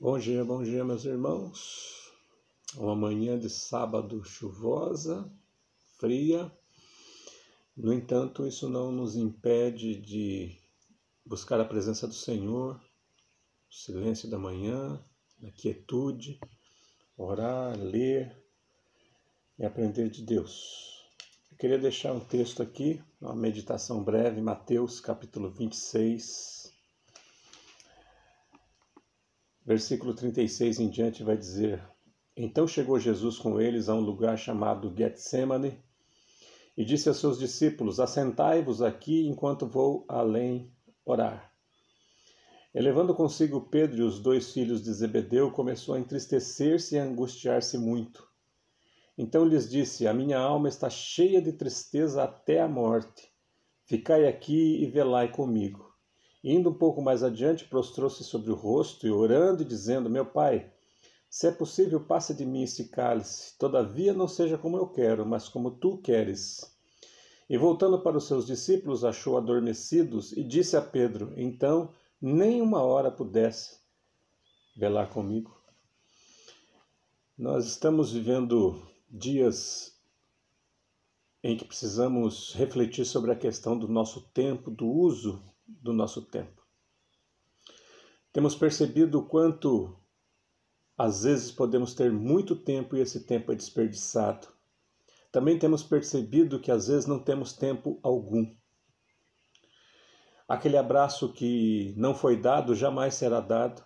Bom dia, meus irmãos. Uma manhã de sábado chuvosa, fria. No entanto, isso não nos impede de buscar a presença do Senhor, o silêncio da manhã, a quietude, orar, ler e aprender de Deus. Eu queria deixar um texto aqui, uma meditação breve, Mateus capítulo 26, versículo 36 em diante vai dizer: Então chegou Jesus com eles a um lugar chamado Getsemane e disse aos seus discípulos: Assentai-vos aqui enquanto vou além orar. E levando consigo Pedro e os 2 filhos de Zebedeu, começou a entristecer-se e a angustiar-se muito. Então lhes disse: A minha alma está cheia de tristeza até a morte. Ficai aqui e velai comigo. Indo um pouco mais adiante, prostrou-se sobre o rosto e orando e dizendo: Meu Pai, se é possível, passe de mim este cálice. Todavia não seja como eu quero, mas como tu queres. E voltando para os seus discípulos, achou adormecidos e disse a Pedro: Então, nem uma hora pudesse velar comigo. Nós estamos vivendo dias em que precisamos refletir sobre a questão do nosso tempo, do uso do nosso tempo. Temos percebido o quanto às vezes podemos ter muito tempo e esse tempo é desperdiçado. Também temos percebido que às vezes não temos tempo algum. Aquele abraço que não foi dado jamais será dado.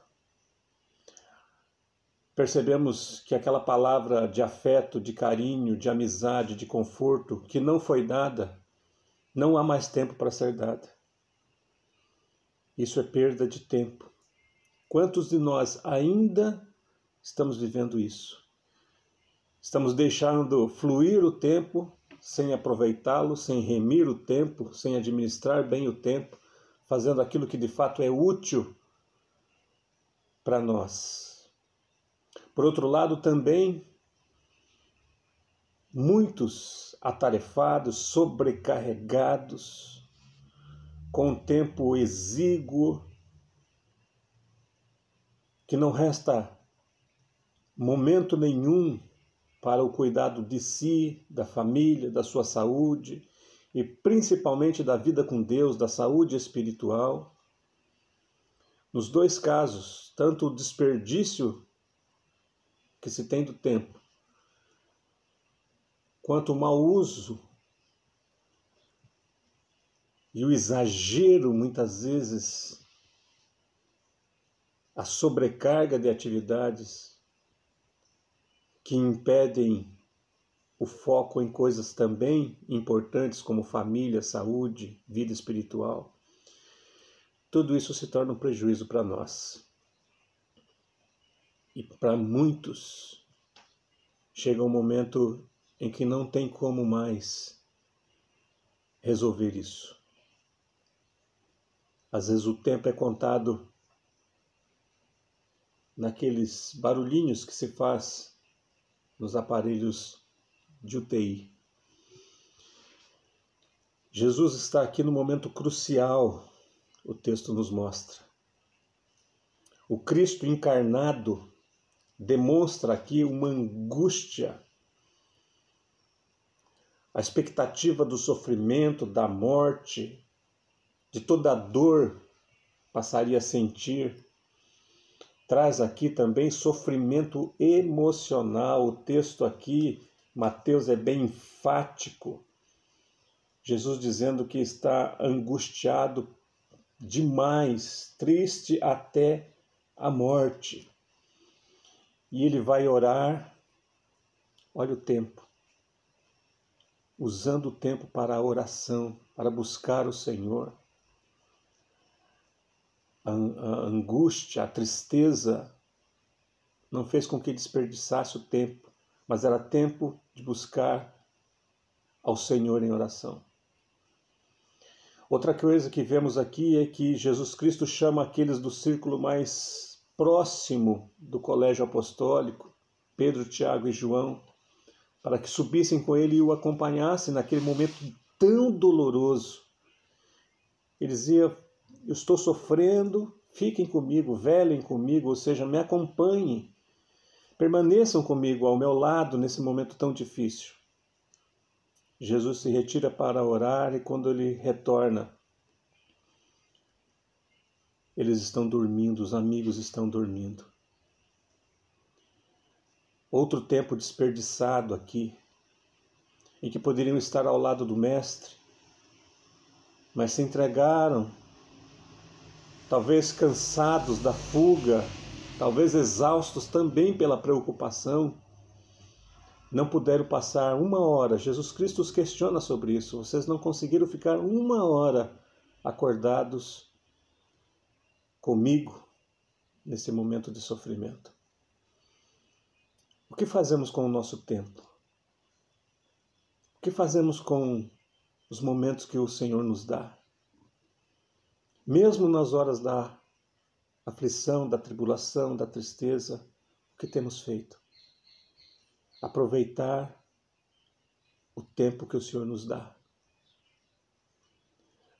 Percebemos que aquela palavra de afeto, de carinho, de amizade, de conforto que não foi dada, não há mais tempo para ser dada. Isso é perda de tempo. Quantos de nós ainda estamos vivendo isso? Estamos deixando fluir o tempo sem aproveitá-lo, sem remir o tempo, sem administrar bem o tempo, fazendo aquilo que de fato é útil para nós. Por outro lado, também, muitos atarefados, sobrecarregados, com tempo exíguo, que não resta momento nenhum para o cuidado de si, da família, da sua saúde e principalmente da vida com Deus, da saúde espiritual. Nos 2 casos, tanto o desperdício que se tem do tempo, quanto o mau uso e o exagero, muitas vezes, a sobrecarga de atividades que impedem o foco em coisas também importantes como família, saúde, vida espiritual. Tudo isso se torna um prejuízo para nós. E para muitos, chega um momento em que não tem como mais resolver isso. Às vezes o tempo é contado naqueles barulhinhos que se faz nos aparelhos de UTI. Jesus está aqui no momento crucial, o texto nos mostra. O Cristo encarnado demonstra aqui uma angústia, a expectativa do sofrimento, da morte, de toda a dor passaria a sentir. Traz aqui também sofrimento emocional. O texto aqui, Mateus, é bem enfático. Jesus dizendo que está angustiado demais, triste até a morte. E ele vai orar, olha o tempo, usando o tempo para a oração, para buscar o Senhor. A angústia, a tristeza não fez com que desperdiçasse o tempo, mas era tempo de buscar ao Senhor em oração. Outra coisa que vemos aqui é que Jesus Cristo chama aqueles do círculo mais próximo do colégio apostólico, Pedro, Tiago e João, para que subissem com ele e o acompanhassem naquele momento tão doloroso. Ele dizia: Eu estou sofrendo, fiquem comigo, velem comigo, ou seja, me acompanhem, permaneçam comigo ao meu lado nesse momento tão difícil. Jesus se retira para orar e quando ele retorna, eles estão dormindo, os amigos estão dormindo. Outro tempo desperdiçado aqui, em que poderiam estar ao lado do Mestre, mas se entregaram, talvez cansados da fuga, talvez exaustos também pela preocupação, não puderam passar uma hora. Jesus Cristo os questiona sobre isso. Vocês não conseguiram ficar uma hora acordados comigo nesse momento de sofrimento. O que fazemos com o nosso tempo? O que fazemos com os momentos que o Senhor nos dá? Mesmo nas horas da aflição, da tribulação, da tristeza, o que temos feito? Aproveitar o tempo que o Senhor nos dá.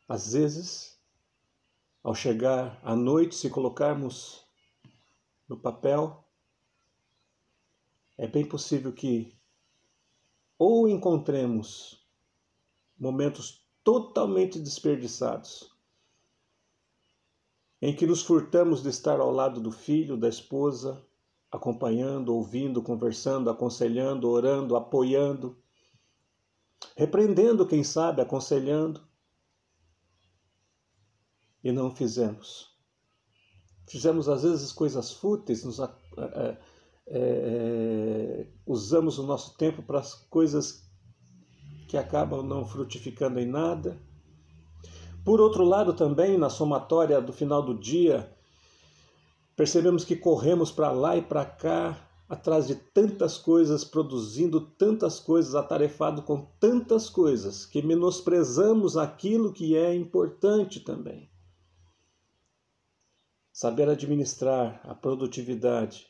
Às vezes, ao chegar à noite, se colocarmos no papel, é bem possível que ou encontremos momentos totalmente desperdiçados, em que nos furtamos de estar ao lado do filho, da esposa, acompanhando, ouvindo, conversando, aconselhando, orando, apoiando, repreendendo, quem sabe, aconselhando, e não fizemos. Fizemos, às vezes, coisas fúteis, usamos o nosso tempo para as coisas que acabam não frutificando em nada. Por outro lado, também, na somatória do final do dia, percebemos que corremos para lá e para cá, atrás de tantas coisas, produzindo tantas coisas, atarefado com tantas coisas, que menosprezamos aquilo que é importante também. Saber administrar a produtividade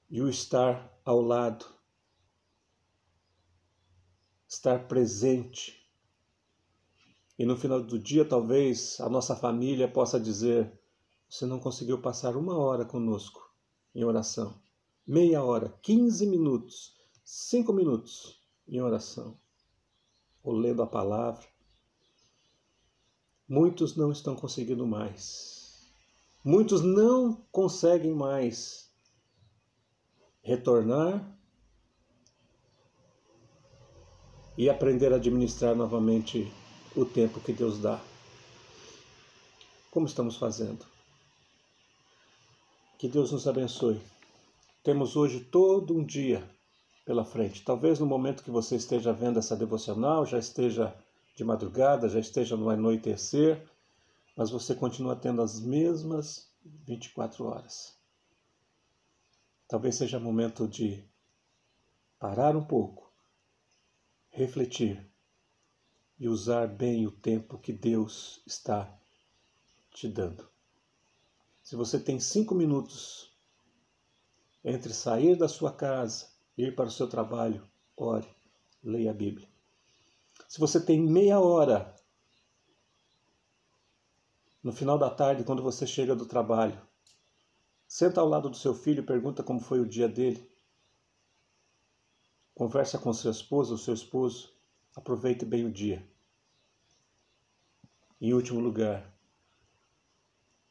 e o estar ao lado, estar presente. E no final do dia, talvez, a nossa família possa dizer: você não conseguiu passar uma hora conosco em oração, meia hora, 15 minutos, 5 minutos em oração, ou lendo a palavra. Muitos não estão conseguindo mais. Muitos não conseguem mais retornar e aprender a administrar novamente o tempo que Deus dá. Como estamos fazendo? Que Deus nos abençoe. Temos hoje todo um dia pela frente. Talvez no momento que você esteja vendo essa devocional, já esteja de madrugada, já esteja no anoitecer, mas você continua tendo as mesmas 24 horas. Talvez seja momento de parar um pouco, refletir e usar bem o tempo que Deus está te dando. Se você tem 5 minutos entre sair da sua casa e ir para o seu trabalho, ore, leia a Bíblia. Se você tem meia hora no final da tarde, quando você chega do trabalho, senta ao lado do seu filho e pergunta como foi o dia dele. Conversa com sua esposa ou seu esposo. Aproveite bem o dia. Em último lugar,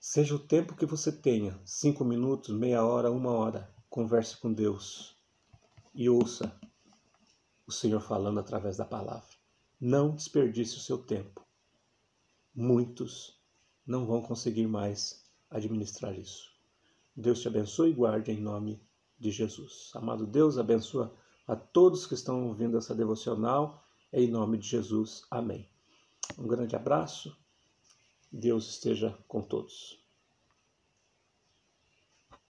seja o tempo que você tenha, 5 minutos, meia hora, 1 hora, converse com Deus e ouça o Senhor falando através da palavra. Não desperdice o seu tempo. Muitos não vão conseguir mais administrar isso. Deus te abençoe e guarde em nome de Jesus. Amado Deus, abençoa a todos que estão ouvindo essa devocional. Em nome de Jesus. Amém. Um grande abraço. Deus esteja com todos.